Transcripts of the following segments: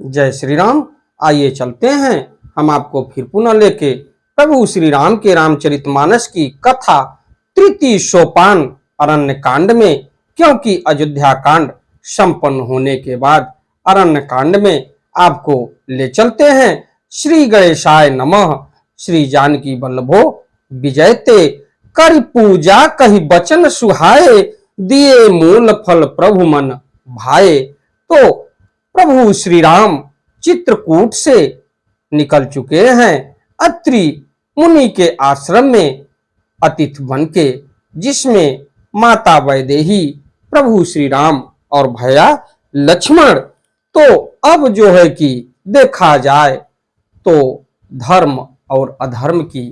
जय श्री राम। आइए चलते हैं हम आपको फिर पुनः लेके प्रभु श्री राम के रामचरितमानस की कथा तृतीय सोपान अरण्य कांड में, क्योंकि अयोध्या कांड संपन्न होने के बाद अरण्य कांड में आपको ले चलते हैं। श्री गणेशाय नमः। श्री जानकी वल्लभो विजयते, कर पूजा कही बचन सुहाए, दिए मूल फल प्रभु मन भाए। तो प्रभु श्री राम चित्रकूट से निकल चुके हैं अत्रि मुनि के आश्रम में अतिथि बन के, जिसमें माता वैदेही, प्रभु श्री राम और भैया लक्ष्मण। तो अब जो है कि देखा जाए तो धर्म और अधर्म की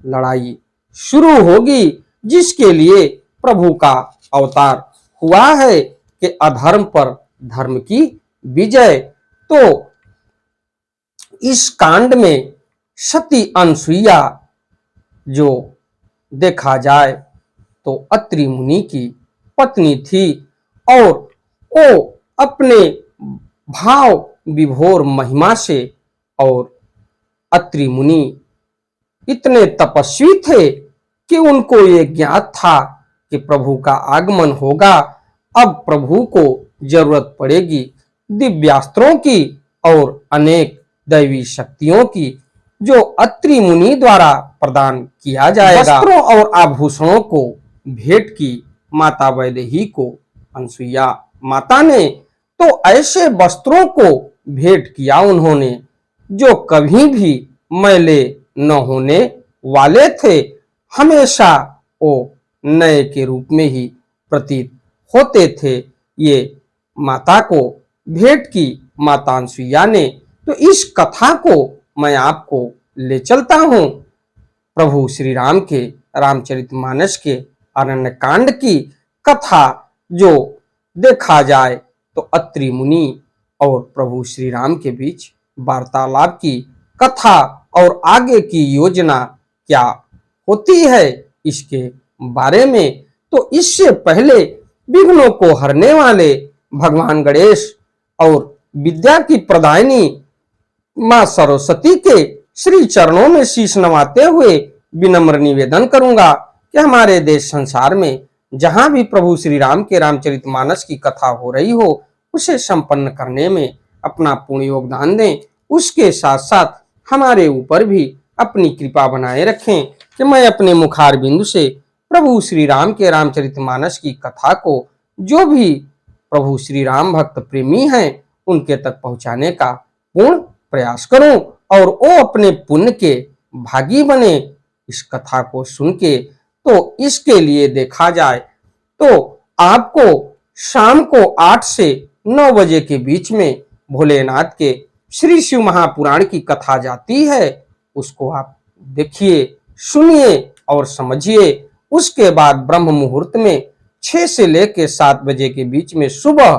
लड़ाई शुरू होगी, जिसके लिए प्रभु का अवतार हुआ है कि अधर्म पर धर्म की विजय। तो इस कांड में सती अनसुईया जो देखा जाए तो अत्रि मुनि की पत्नी थी, और वो अपने भाव विभोर महिमा से, और अत्रि मुनि इतने तपस्वी थे कि उनको ये ज्ञात था कि प्रभु का आगमन होगा। अब प्रभु को जरूरत पड़ेगी दिव्यास्त्रों की और अनेक दैवी शक्तियों की, जो अत्रि मुनि द्वारा प्रदान किया जाएगा। वस्त्रों और आभूषणों को भेंट की माता वैदेही को अनसुईया माता ने। तो ऐसे वस्त्रों को भेंट किया उन्होंने जो कभी भी मैले न होने वाले थे, हमेशा वो नए के रूप में ही प्रतीत होते थे। ये माता को भेंट की माता अनसुईया ने। तो इस कथा को मैं आपको ले चलता हूं प्रभु श्री राम के रामचरितमानस के अरण्य कांड की कथा, जो देखा जाए तो अत्रि मुनि और प्रभु श्री राम के बीच वार्तालाप की कथा, और आगे की योजना क्या होती है इसके बारे में। तो इससे पहले विघ्नों को हरने वाले भगवान गणेश और विद्या की प्रदायिनी मां सरस्वती के श्री चरणों में शीश नवाते हुए विनम्र निवेदन करूंगा कि हमारे देश संसार में जहां भी प्रभु श्री राम के रामचरितमानस की कथा हो रही हो, उसे संपन्न करने में अपना पूर्ण योगदान दें। उसके साथ साथ हमारे ऊपर भी अपनी कृपा बनाए रखें कि मैं अपने मुखार बिंदु से प्रभु श्री राम के रामचरितमानस की कथा को जो भी प्रभु श्री राम भक्त प्रेमी हैं उनके तक पहुंचाने का पूर्ण प्रयास करूं, और वो अपने पुण्य के भागी बने इस कथा को सुन के। तो इसके लिए देखा जाए तो आपको शाम को 8 से 9 बजे के बीच में भोलेनाथ के श्री शिव महापुराण की कथा जाती है, उसको आप देखिए, सुनिए और समझिए। उसके बाद ब्रह्म मुहूर्त में 6 से लेकर 7 बजे के बीच में सुबह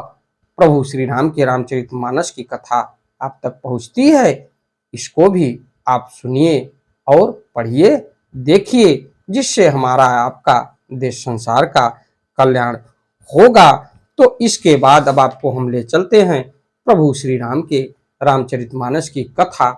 प्रभु श्री राम के रामचरितमानस की कथा आप तक पहुंचती है। इसको भी आप सुनिए और पढ़िए, देखिए, जिससे हमारा आपका देश संसार का कल्याण होगा। तो इसके बाद अब आपको हम ले चलते हैं प्रभु श्री राम के रामचरितमानस की कथा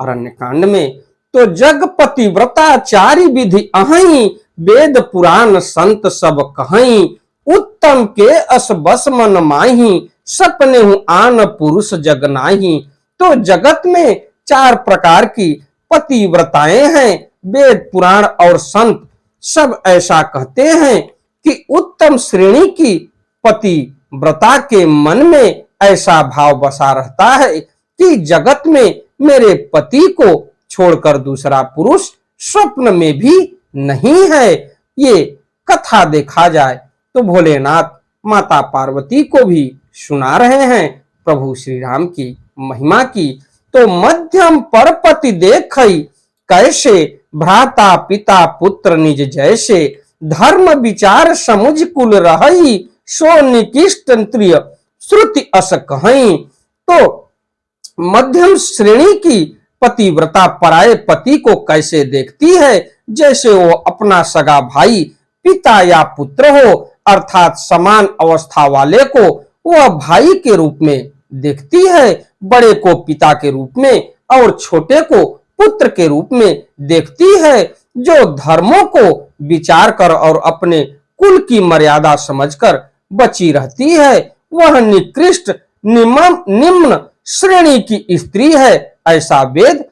अरण्य कांड में। तो जगपति व्रताचारी विधि अहई, वेद पुराण संत सब कहई, उत्तम के अस बस मन माही, सपने हूँ आन पुरुष जग नाही। तो जगत में 4 प्रकार की पतिव्रताएं हैं। वेद पुराण और संत सब ऐसा कहते हैं कि उत्तम श्रेणी की पतिव्रता के मन में ऐसा भाव बसा रहता है कि जगत में मेरे पति को छोड़कर दूसरा पुरुष स्वप्न में भी नहीं है। ये कथा देखा जाए तो भोलेनाथ माता पार्वती को भी सुना रहे हैं प्रभु श्री राम की महिमा की। तो मध्यम परपति देखई, कैसे भ्राता पिता पुत्र निज जैसे, धर्म विचार समुझ कुल रहई, सो निकृष्ट प्रिय श्रुति अस कहई। तो मध्यम श्रेणी की पतिव्रता पराये पति को कैसे देखती है, जैसे वो अपना सगा भाई, पिता या पुत्र हो, अर्थात समान अवस्था वाले को वह भाई के रूप में देखती है, बड़े को पिता के रूप में और छोटे को पुत्र के रूप में देखती है। जो धर्मों को विचार कर और अपने कुल की मर्यादा समझकर बची रहती है, वह निकृष्ट निम्न श्रेणी की स्त्री है, ऐसा वेद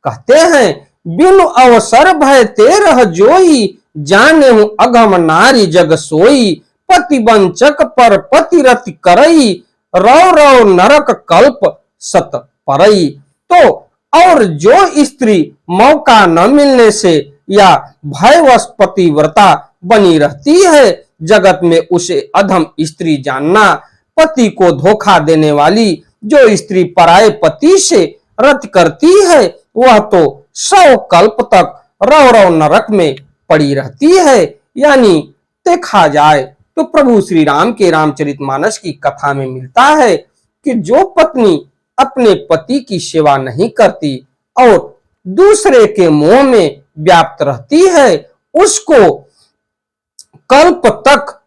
कहते हैं। बिनु अवसर भय तेरह जोई, जाने हूं अगम नारी जग सोई। पति वंचक पर पतिरति करई, रौ रौ नरक कल्प सत परई। तो और जो स्त्री मौका न मिलने से या भयवश पतिव्रता बनी रहती है, जगत में उसे अधम स्त्री जानना। पति को धोखा देने वाली जो स्त्री पराये पति से रत करती है, वह तो 100 कल्प तक रौ रौ नरक में पड़ी रहती है। यानी देखा जाए तो प्रभु श्री राम के रामचरितमानस की कथा में मिलता है कि जो पत्नी अपने पति की सेवा नहीं करती और दूसरे के मोह में व्याप्त रहती है, उसको कल्प तक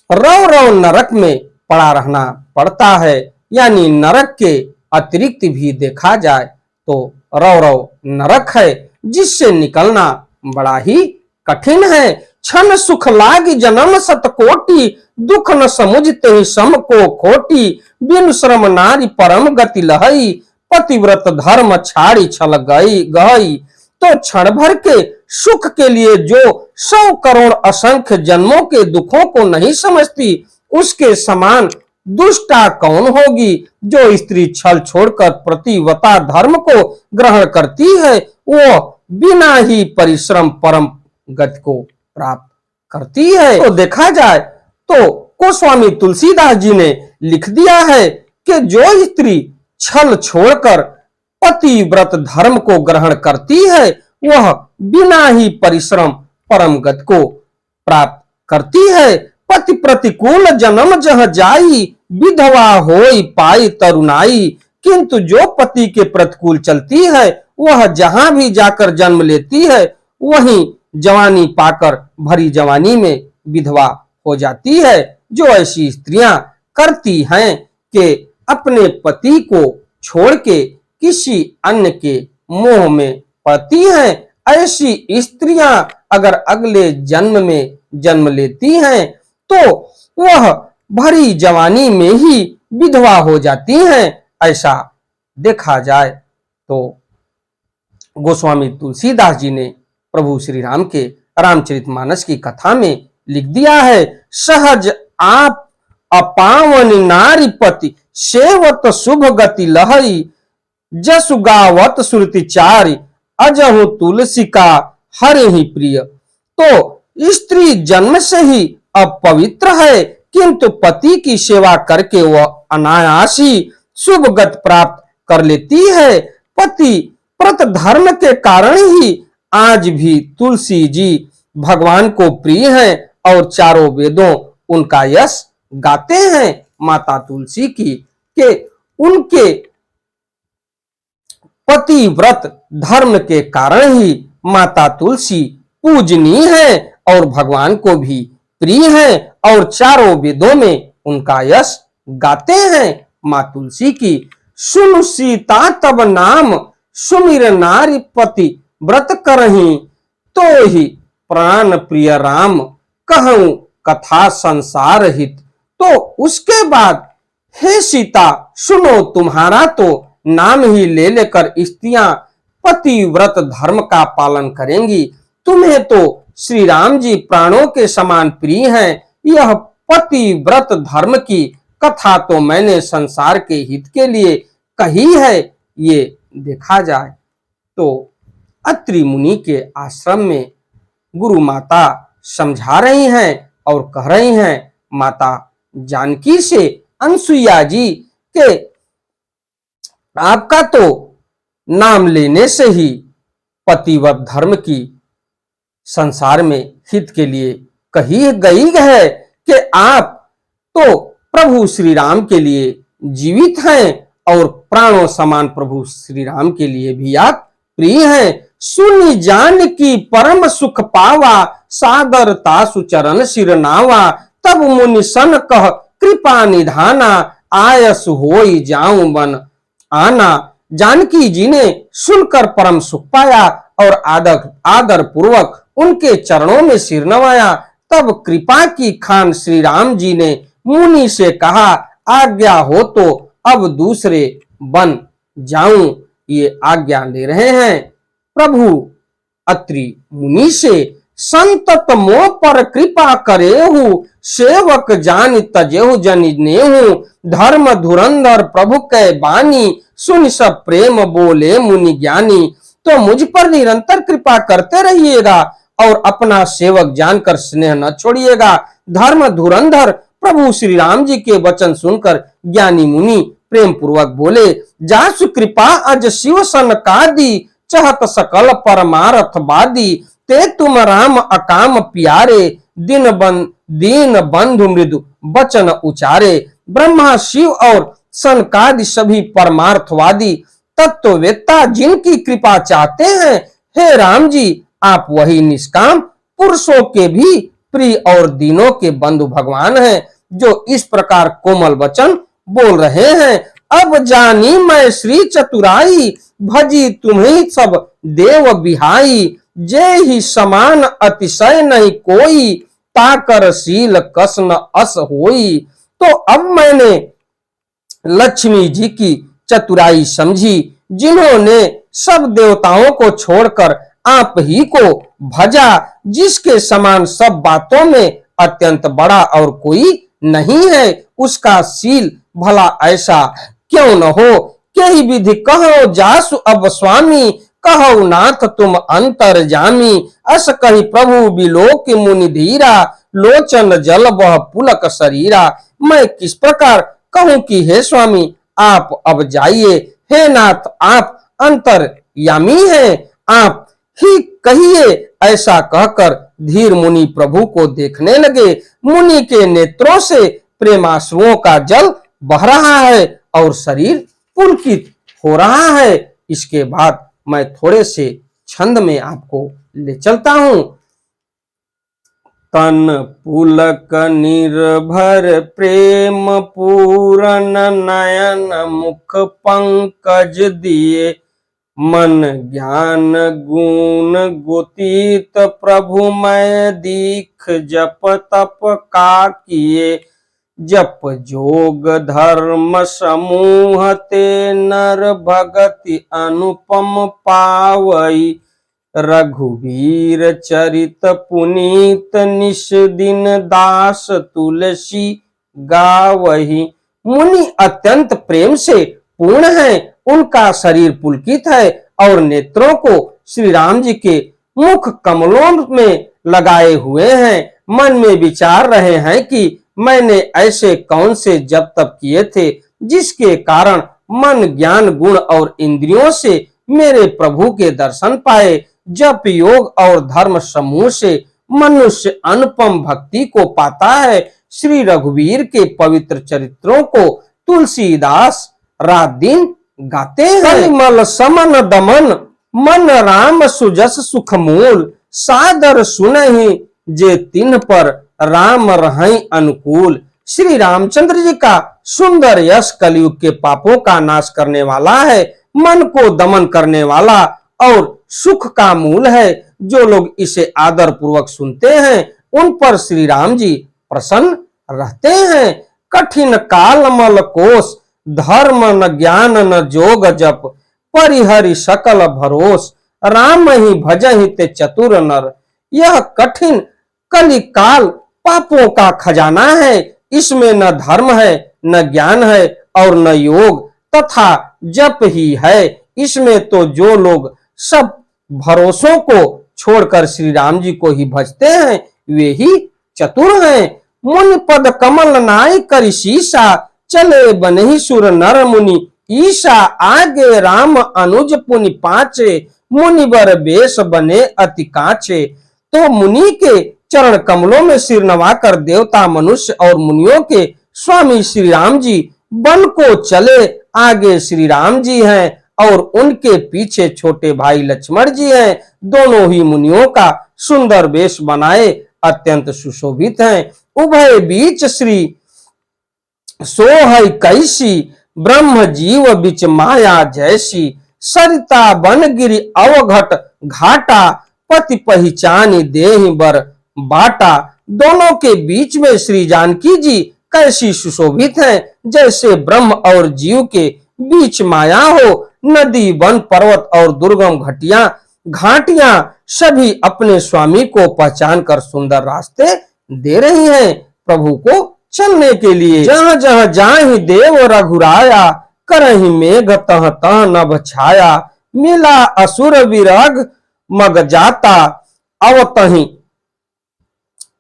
रौ रौ नरक में पड़ा रहना पड़ता है। यानी नरक के अतिरिक्त भी देखा जाए तो रौ रौ नरक है, जिससे निकलना बड़ा ही कठिन है। क्षण सुख लागी जन्म सतकोटि, दुख न समुझते ही सम को खोटी। बिन श्रम नारी परम गति लहई, पतिव्रत धर्म छाड़ी छल गई। तो क्षण भर के सुख के लिए जो 100 करोड़ असंख्य जन्मों के दुखों को नहीं समझती, उसके समान दुष्टा कौन होगी। जो स्त्री छल छोड़कर प्रतिवता धर्म को ग्रहण करती है, वो बिना ही परिश्रम परम गति को प्राप्त करती है। तो देखा जाए तो गोस्वामी तुलसीदास जी ने लिख दिया है कि जो स्त्री छल छोड़कर पतिव्रत धर्म को ग्रहण करती है, वह बिना ही परिश्रम परम गति को प्राप्त करती है। पति प्रतिकूल जन्म जह जाई, विधवा होई पाई तरुणाई। किंतु जो पति के प्रतिकूल चलती है, वह जहां भी जाकर जन्म लेती है, वहीं जवानी पाकर भरी जवानी में विधवा हो जाती है। जो ऐसी स्त्रियां करती हैं कि अपने पति को छोड़ के किसी अन्य के मोह में पड़ती हैं, ऐसी स्त्रियां अगर अगले जन्म में जन्म लेती हैं, तो वह भरी जवानी में ही विधवा हो जाती हैं। ऐसा देखा जाए तो गोस्वामी तुलसीदास जी ने प्रभु श्री राम के रामचरितमानस की कथा में लिख दिया है। सहज आप अपावन नारी पति, सेवत शुभ गति लहई। जसु गावत श्रुति चारि, अजहु तुलसी का हरे ही प्रिय। तो स्त्री जन्म से ही अपवित्र है, किंतु पति की सेवा करके वह अनायास ही शुभ गति प्राप्त कर लेती है। पति व्रत धर्म के कारण ही आज भी तुलसी जी भगवान को प्रिय हैं और चारों वेदों उनका यश गाते हैं। माता तुलसी की के उनके पतिव्रत धर्म के कारण ही माता तुलसी पूजनीय है और भगवान को भी प्रिय है और चारों वेदों में उनका यश गाते हैं। माँ तुलसी की सुन सीता तब नाम, सुमिर नारी पति व्रत करही। तो ही प्राण प्रिय राम, कहूं कथा संसार हित। तो उसके बाद हे सीता सुनो, तुम्हारा तो नाम ही ले लेकर स्त्रियां पतिव्रत धर्म का पालन करेंगी। तुम्हें तो श्री राम जी प्राणों के समान प्रिय हैं। यह पतिव्रत धर्म की कथा तो मैंने संसार के हित के लिए कही है। ये देखा जाए तो अत्रि मुनि के आश्रम में गुरु माता समझा रही हैं और कह रही हैं माता जानकी से, अनसुईया जी के आपका तो नाम लेने से ही पतिव्रत धर्म की संसार में हित के लिए कही गई है कि आप तो प्रभु श्री राम के लिए जीवित हैं और प्राणों समान प्रभु श्री राम के लिए भी आप प्रिय हैं। सुनी जान की परम सुख पावा, सादरता सुचरण सिर नावा। तब मुनि सन कह कृपा निधाना, आयस होई जाऊं बन आना। जानकी जी ने सुनकर परम सुख पाया और आदर पूर्वक उनके चरणों में सिर नवाया। तब कृपा की खान श्री राम जी ने मुनि से कहा, आज्ञा हो तो अब दूसरे बन जाऊं। ये आज्ञा ले रहे हैं प्रभु अत्रि मुनि से। संतत मोह पर कृपा करेहु, सेवक जान तजेहु जन नेहु। धर्म धुरंधर प्रभु कै बानी, सुन सब प्रेम बोले मुनि ज्ञानी। तो मुझ पर निरंतर कृपा करते रहिएगा और अपना सेवक जानकर स्नेह न छोड़िएगा। धर्म धुरंधर प्रभु श्री राम जी के वचन सुनकर ज्ञानी मुनि प्रेम पूर्वक बोले, जासु कृपा अज शिव सन कादी, चहत सकल परमारथ बादी। ते तुम राम अकाम प्यारे, दीन बंधु मृदु वचन उचारे। ब्रह्मा शिव और सनकादि सभी परमार्थवादी तत्ववेत्ता जिनकी कृपा चाहते हैं, हे राम जी आप वही निष्काम पुरुषों के भी प्रिय और दीनों के बंधु भगवान हैं, जो इस प्रकार कोमल वचन बोल रहे हैं। अब जानी मैं श्री चतुराई, भजी तुम्हें सब देव बिहाई। जे ही समान अतिशय नहीं कोई, ताकर शील कसन अस होई। तो अब मैंने लक्ष्मी जी की चतुराई समझी, जिन्होंने सब देवताओं को छोड़कर आप ही को भजा, जिसके समान सब बातों में अत्यंत बड़ा और कोई नहीं है। उसका शील भला ऐसा क्यों न हो। कई विधि कहो जासु अब स्वामी, कहो नाथ तुम अंतर जामी। अस कही प्रभु बिलोक मुनि धीरा, लोचन जल बह पुलक शरीरा। मैं किस प्रकार कहूं कि हे स्वामी आप अब जाइए, हे नाथ आप अंतर यामी हैं, आप ही कहिए। ऐसा कहकर धीर मुनि प्रभु को देखने लगे। मुनि के नेत्रों से प्रेमाश्रुओं का जल बह रहा है और शरीर पुलकित हो रहा है। इसके बाद मैं थोड़े से छंद में आपको ले चलता हूं। तन पुलक निर्भर प्रेम पूरन, नयन मुख पंकज दिए। मन ज्ञान गुण गुतीत प्रभु मैं दीख, जप तप का किए। जप जोग धर्म समूह ते, नर भगति अनुपम पावई। रघुवीर चरित पुनीत, निश दिन दास तुलसी गावही। मुनि अत्यंत प्रेम से पूर्ण है, उनका शरीर पुलकित है और नेत्रों को श्री राम जी के मुख कमलों में लगाए हुए हैं। मन में विचार रहे हैं कि मैंने ऐसे कौन से जप तप किए थे, जिसके कारण मन ज्ञान गुण और इंद्रियों से मेरे प्रभु के दर्शन पाए। जप योग और धर्म समूह से मनुष्य अनुपम भक्ति को पाता है। श्री रघुवीर के पवित्र चरित्रों को तुलसीदास रात दिन गाते हैं। कलिमल समन दमन, मन राम सुजस सुख मूल। सादर सुनहि जे तिन्ह पर, राम रहै अनुकूल। श्री रामचंद्र जी का सुंदर यश कलयुग के पापों का नाश करने वाला है, मन को दमन करने वाला और सुख का मूल है। जो लोग इसे आदर पूर्वक सुनते हैं, उन पर श्री राम जी प्रसन्न रहते हैं। कठिन काल मल कोश, धर्म न ज्ञान न जोग जप। परिहरि सकल भरोस, राम ही भजहि ते चतुर नर। यह कठिन कलि काल पापों का खजाना है। इसमें न धर्म है, न ज्ञान है और न योग तथा जप ही है। इसमें तो जो लोग सब भरोसों को छोड़कर श्री राम जी को ही भजते हैं, वे ही चतुर हैं। मुनि पद कमल नाय करि शीसा, चले बनहि सुर नर मुनि ईशा। आगे राम अनुज पुनि पाचे, मुनिवर बेश बने अति काचे। तो मुनि के चरण कमलों में सिर नवाकर देवता मनुष्य और मुनियों के स्वामी श्री राम जी वन को चले। आगे श्री राम जी हैं और उनके पीछे छोटे भाई लक्ष्मण जी हैं। दोनों ही मुनियों का सुंदर वेश बनाए अत्यंत सुशोभित हैं। उभय बीच श्री सो है कैसी ब्रह्म जीव बिच माया जैसी, सरिता बन गिरी अवघट घाटा, पति पहचानी देहि बर बाटा। दोनों के बीच में श्री जानकी जी कैसी सुशोभित हैं, जैसे ब्रह्म और जीव के बीच माया हो। नदी वन पर्वत और दुर्गम घाटियां सभी अपने स्वामी को पहचान कर सुंदर रास्ते दे रही हैं प्रभु को चलने के लिए। जहां जहां जाहि देव रघुराया, करहि मेघ तह तह नभ छाया। मिला असुर विरग मग जाता, अवतहि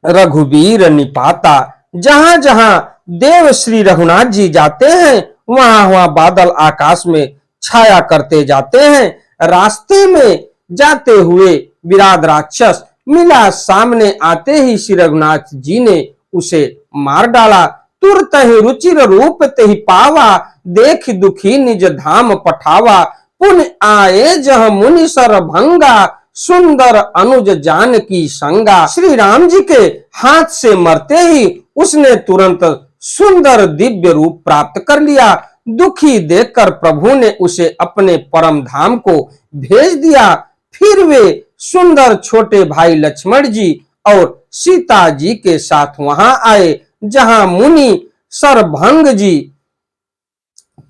रघुबीर निपाता। जहां जहां देव श्री रघुनाथ जी जाते हैं, वहां वहां बादल आकाश में छाया करते जाते हैं। रास्ते में जाते हुए विराट राक्षस मिला, सामने आते ही श्री रघुनाथ जी ने उसे मार डाला। तुरत ही रुचिर रूप ते ही पावा, देख दुखी निज धाम पठावा। पुन आए जह मुनि सर भंगा, सुंदर अनुज जान की संगा। श्री राम जी के हाथ से मरते ही उसने तुरंत सुंदर दिव्य रूप प्राप्त कर लिया। दुखी देखकर प्रभु ने उसे अपने परम धाम को भेज दिया। फिर वे सुंदर छोटे भाई लक्ष्मण जी और सीता जी के साथ वहां आए जहां मुनि सरभंग जी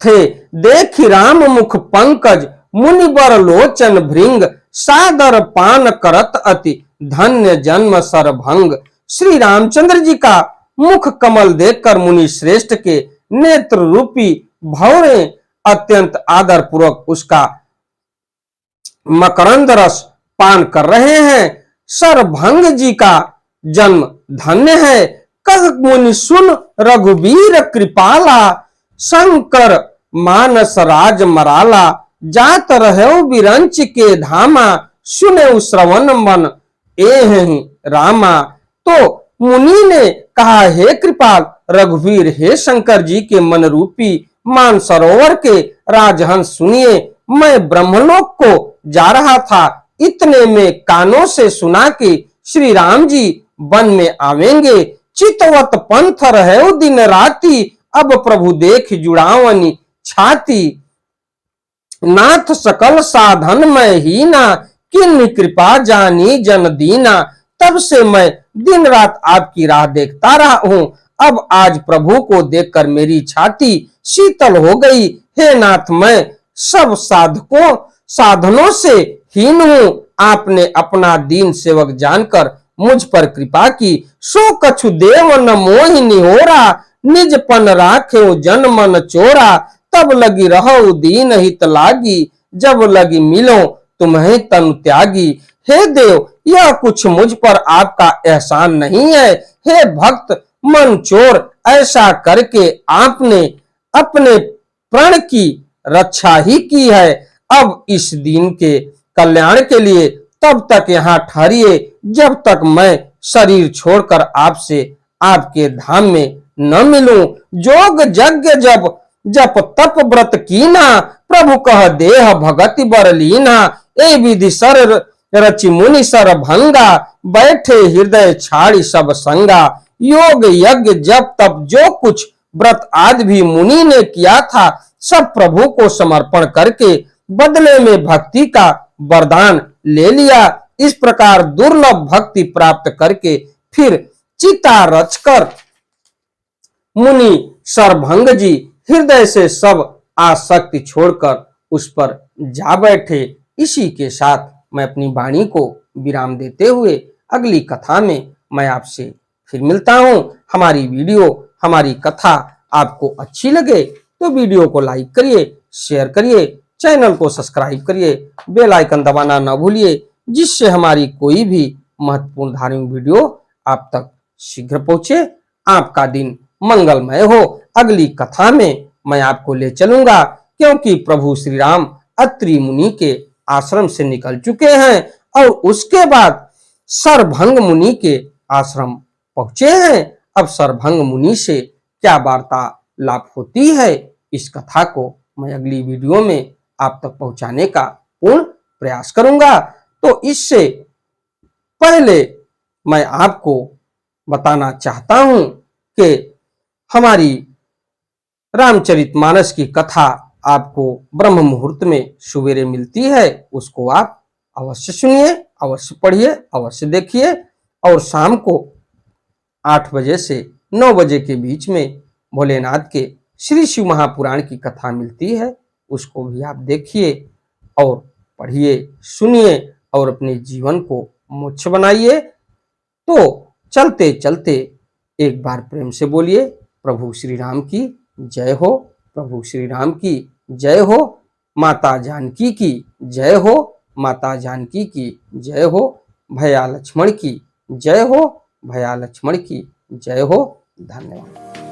थे। देख राम मुख पंकज, मुनि बर लोचन भृंग। सादर पान करत अति, धन्य जन्म सरभंग। श्री रामचंद्र जी का मुख कमल देखकर मुनि श्रेष्ठ के नेत्र रूपी भौरे अत्यंत आदर पूर्वक उसका मकरंद रस पान कर रहे हैं। सरभंग जी का जन्म धन्य है। कह मुनि सुन रघुबीर कृपाला, शंकर मानस राज मराला। जात रहे बिरंच के धामा, सुने श्रवण मन एहि रामा। तो मुनि ने कहा, हे कृपाल रघुवीर, हे शंकर जी के मन रूपी मान सरोवर के राजहंस सुनिए। मैं ब्रह्मलोक को जा रहा था, इतने में कानों से सुना कि श्री राम जी वन में आवेंगे। चितवत पंथ रहे दिन राती, अब प्रभु देख जुड़ावनी छाती। नाथ सकल साधन में हीना, किन्हीं कृपा जानी जन दीना। तब से मैं दिन रात आपकी राह देखता रहा हूं। अब आज प्रभु को देखकर मेरी छाती शीतल हो गई। हे नाथ, मैं सब साधनों से हीन हूं। आपने अपना दीन सेवक जानकर मुझ पर कृपा की। सो कछु देव न मोहि निहोरा, निज पन राखे जन मन चोरा। तब लगी रहो दीन हित लागी, जब लगी मिलो तुम्हें तनु त्यागी। हे देव, यह कुछ मुझ पर आपका एहसान नहीं है। हे भक्त मन चोर, ऐसा करके आपने अपने प्राण की रक्षा ही की है। अब इस दीन के कल्याण के लिए तब तक यहाँ ठहरिए जब तक मैं शरीर छोड़कर आपसे आपके धाम में न मिलूं। जोग यज्ञ जप तप व्रत कीना, प्रभु कह देह भगति बर लीना। ए विधि सर रचि मुनि सर भंगा, बैठे हृदय छाड़ी सब संगा। योग यज्ञ जप तप जो कुछ व्रत आदि भी मुनि ने किया था, सब प्रभु को समर्पण करके बदले में भक्ति का वरदान ले लिया। इस प्रकार दुर्लभ भक्ति प्राप्त करके फिर चिता रचकर मुनि सरभंग जी हृदय से सब आसक्ति छोड़कर उस पर जा बैठे। इसी के साथ मैं अपनी वाणी को विराम देते हुए अगली कथा में मैं आपसे फिर मिलता हूं। हमारी वीडियो, हमारी कथा आपको अच्छी लगे तो वीडियो को लाइक करिए, शेयर करिए, चैनल को सब्सक्राइब करिए, बेल आइकन दबाना न भूलिए, जिससे हमारी कोई भी महत्वपूर्ण धार्मिक वीडियो आप तक शीघ्र पहुंचे। आपका दिन मंगलमय हो। अगली कथा में मैं आपको ले चलूंगा, क्योंकि प्रभु श्री राम अत्रि मुनि के आश्रम से निकल चुके हैं और उसके बाद सरभंग मुनि के आश्रम पहुंचे हैं। अब सरभंग मुनि से क्या वार्तालाप होती है, इस कथा को मैं अगली वीडियो में आप तक पहुंचाने का पूर्ण प्रयास करूंगा। तो इससे पहले मैं आपको बताना चाहता हूं कि हमारी रामचरितमानस की कथा आपको ब्रह्म मुहूर्त में सवेरे मिलती है, उसको आप अवश्य सुनिए, अवश्य पढ़िए, अवश्य देखिए। और शाम को 8 बजे से 9 बजे के बीच में भोलेनाथ के श्री शिव महापुराण की कथा मिलती है, उसको भी आप देखिए और पढ़िए, सुनिए और अपने जीवन को मोक्ष बनाइए। तो चलते चलते एक बार प्रेम से बोलिए, प्रभु श्री राम की जय हो, प्रभु श्री राम की जय हो, माता जानकी की जय हो, माता जानकी की जय हो, भैया लक्ष्मण की जय हो, भैया लक्ष्मण की जय हो। धन्यवाद।